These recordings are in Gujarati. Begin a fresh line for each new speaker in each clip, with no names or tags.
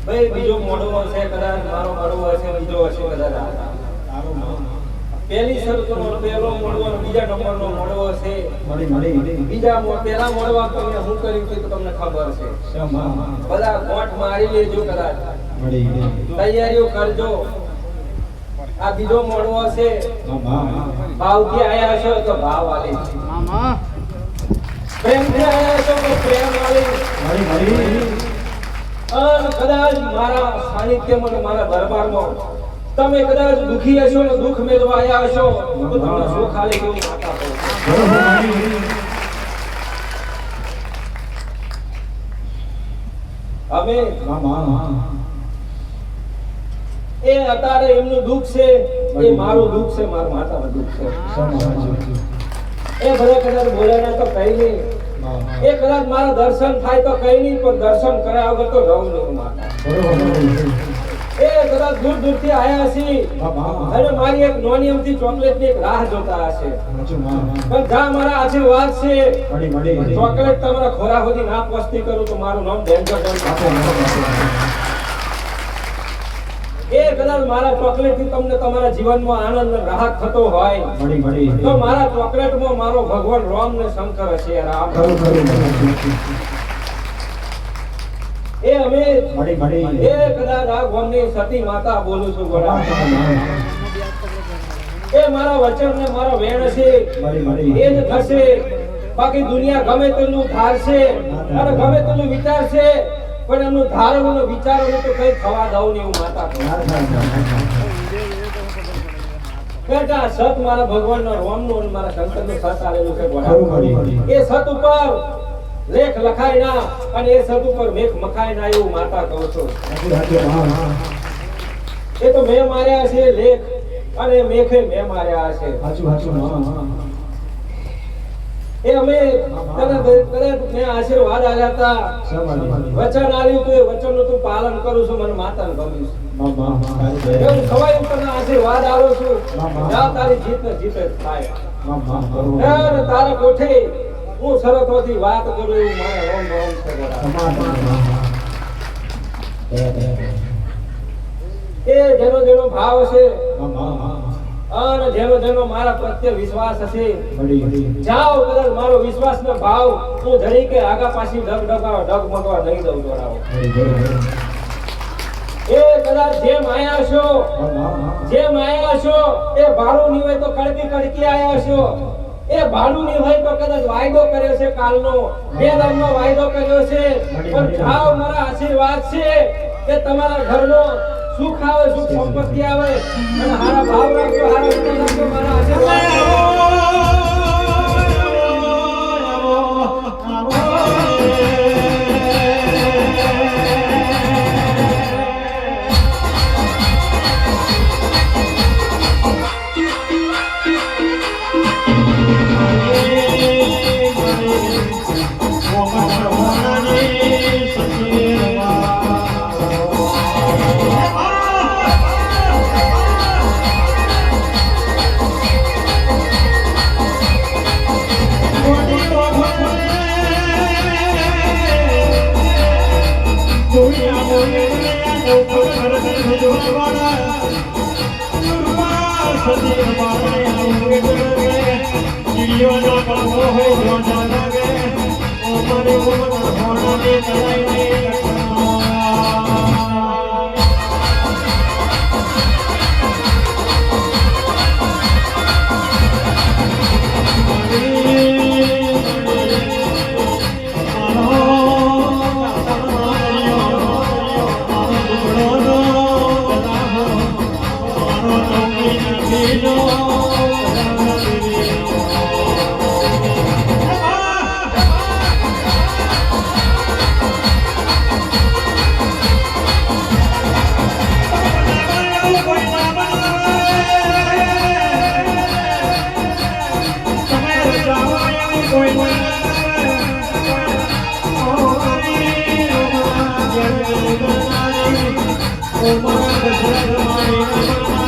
ભાઈ બીજો મોડવો છે કદાચ મારો મોડવો હશે બીજો હશે કદાચ પહેલી શરતનો પહેલો મોડવો બીજા નંબરનો મોડવો છે બીજા પહેલા મોડવા તમને હું કર્યું તો તમને ખબર છે બધા ગોઠ મારી લેજો કદાચ તૈયારીઓ કરજો આ બીજો મોડવો છે ભાવથી આયા છો તો ભાવ આલે પ્રેમથી આયા છો તો પ્રેમ આલે અને કદાચ મારા સાનિધ્યમાં મારા દરબારમાં તમે કદાચ દુખી હશો ને દુઃખ મેળવા આવ્યા હશો તો તમને સુખ આલે એવું માતા કહો અમે એ અત્યારે એમનું દુઃખ છે એ મારું દુઃખ છે મારા માતાનું દુઃખ છે એ ભલે કદાચ બોલાના તો કઈ નહીં એ કદાચ મારા દર્શન થાય તો કઈ નહીં પણ દર્શન કર્યા વગર તો રહું નહીં માતા એ કદાચ દૂર દૂરથી આયા છે અને મારી એક નોની અમથી ચોકલેટની એક રાહ જોતા હશે પણ જા મારા આશીર્વાદ છે ચોકલેટ તમારા ખોરા સુધી ના પસ્તી કરું તો મારું નામ ડેન્જર એ કદાચ મારા ચોકલેટ થી તમને તમારા જીવનમાં આનંદ રાહત થતો હોય તો મારા ચોકલેટમાં મારો ભગવાન રામ ને શંકર હશે રામ એ અમે એ કદાચ આ ગામની સતી માતા બોલું છું ગોડા એ મારા વચન ને મારો વેણ છે એ જ થશે બાકી દુનિયા ગમે તેટલું ધારશે અને ગમે તેટલું વિચારશે પણ એમનું ધારવું ને વિચારવું તો કઈ થવા દઉં નહીં હું માતા બેટા સત મારા ભગવાન નો રોમ નું મારા શંકર નું સત આવેલું છે એ સત ઉપર લેખ લખાય ના અને એ સત ઉપર મેખ મખાય ના એવું માતા કહો છો એ તો મેં માર્યા છે લેખ અને મેખે મેં માર્યા છે એ અમે કદાચ મેં આશીર્વાદ આલ્યા હતા વચન આલ્યું તો એ વચન નું તું પાલન કરું છું મને માતાને ગમ્યું એવું સવાય ઉપરના આશીર્વાદ આલું છું જા તારી જીત ને જીત થાય તારા કોઠે હું સરસ્વતી વાત કરું એવું મારે રોમ રોમ છે એ જેનો જેનો ભાવ છે અને જેનો જેનો મારા પ્રત્યે વિશ્વાસ હશે જાઓ કદાચ મારો વિશ્વાસ નો ભાવ હું ધરી કે આગા પાછી ડગમગવા નહીં દઉં જોડાવો એ કદાચ જેમ આયા છો એ ભાડું ની હોય તો કડકી કડકી આયા છો એ ભાડું ની હોય તો કદાચ વાયદો કર્યો છે કાલનો બે દામનો વાયદો કર્યો છે પણ જાઓ મારા આશીર્વાદ છે કે તમારા ઘરનો સુખ આવે સુખ સંપત્તિ આવે અને હારા ભાવ રાખજો હારા વિચાર રાખજો મારા આશીર્વાદ Oh, my God.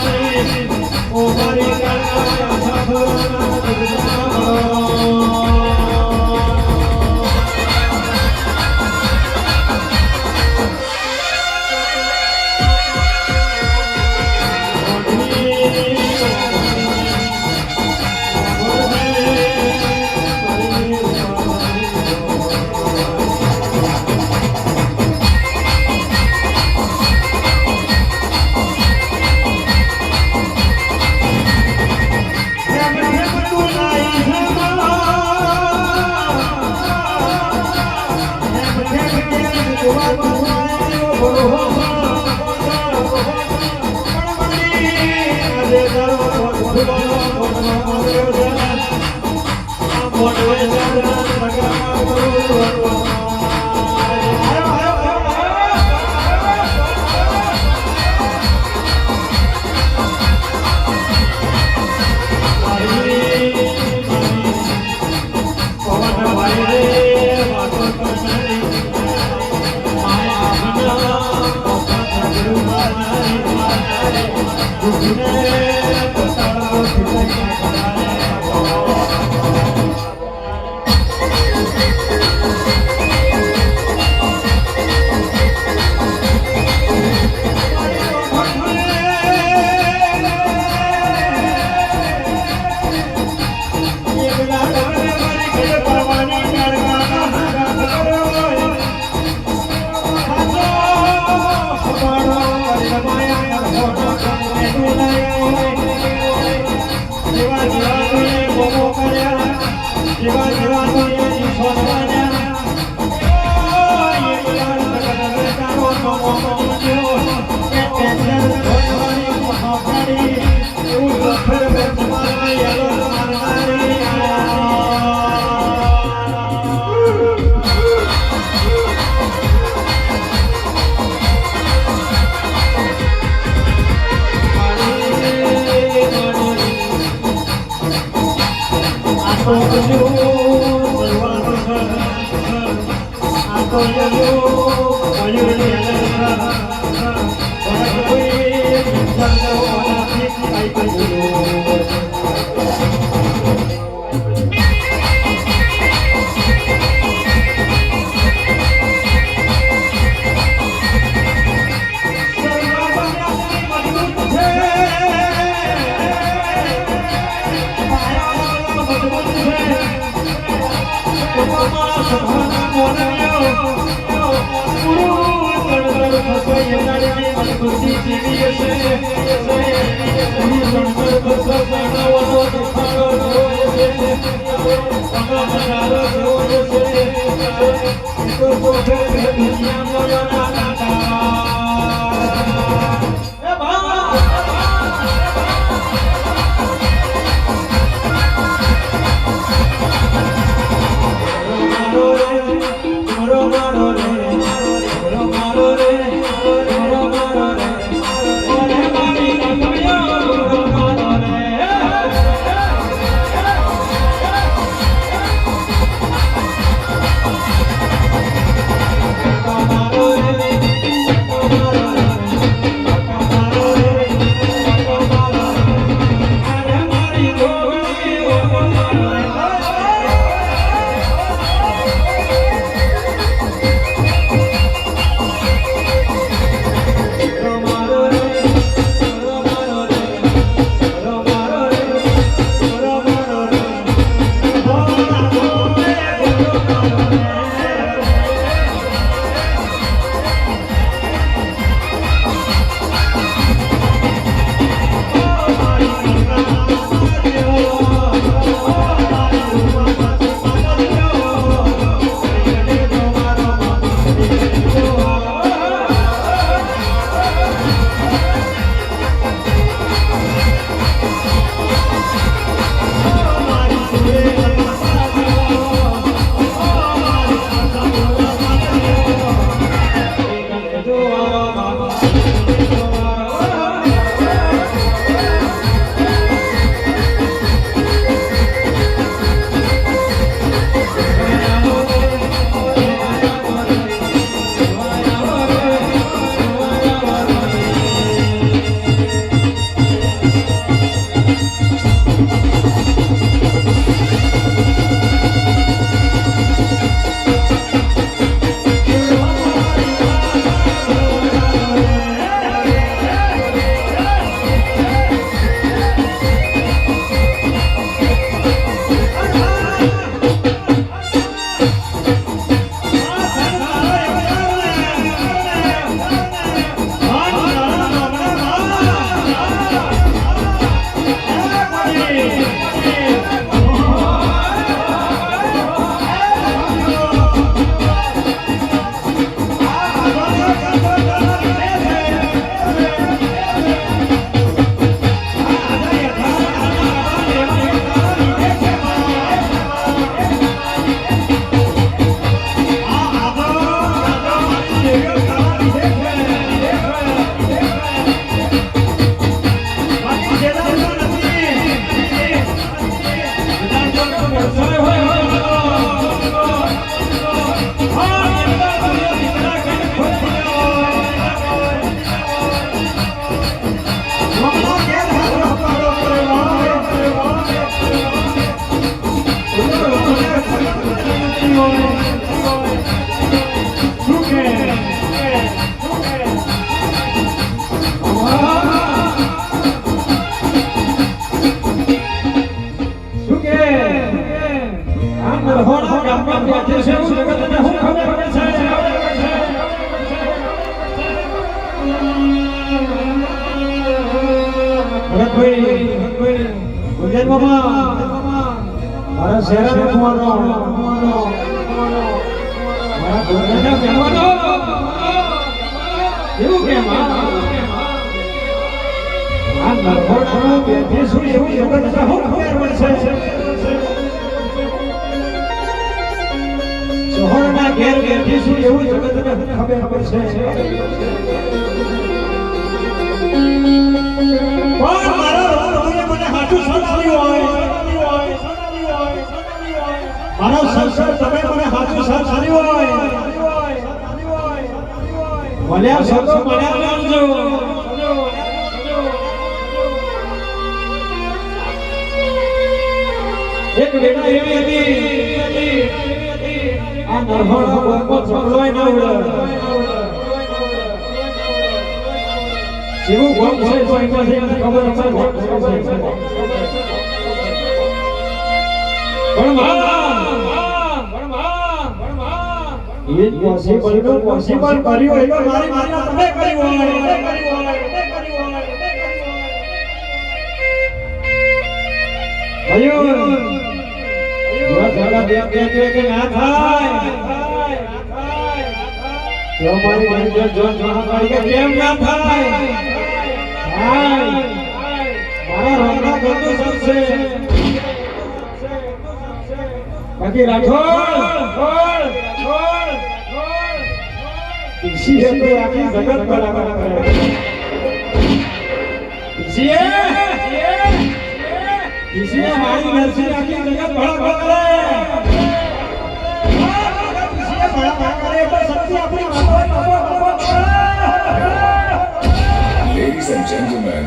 Ladies and gentlemen,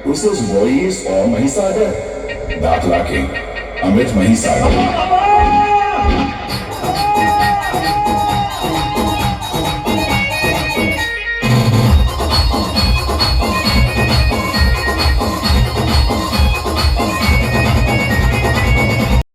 this is voice for Mahisagar. Dakla King, Amit Mahisagar.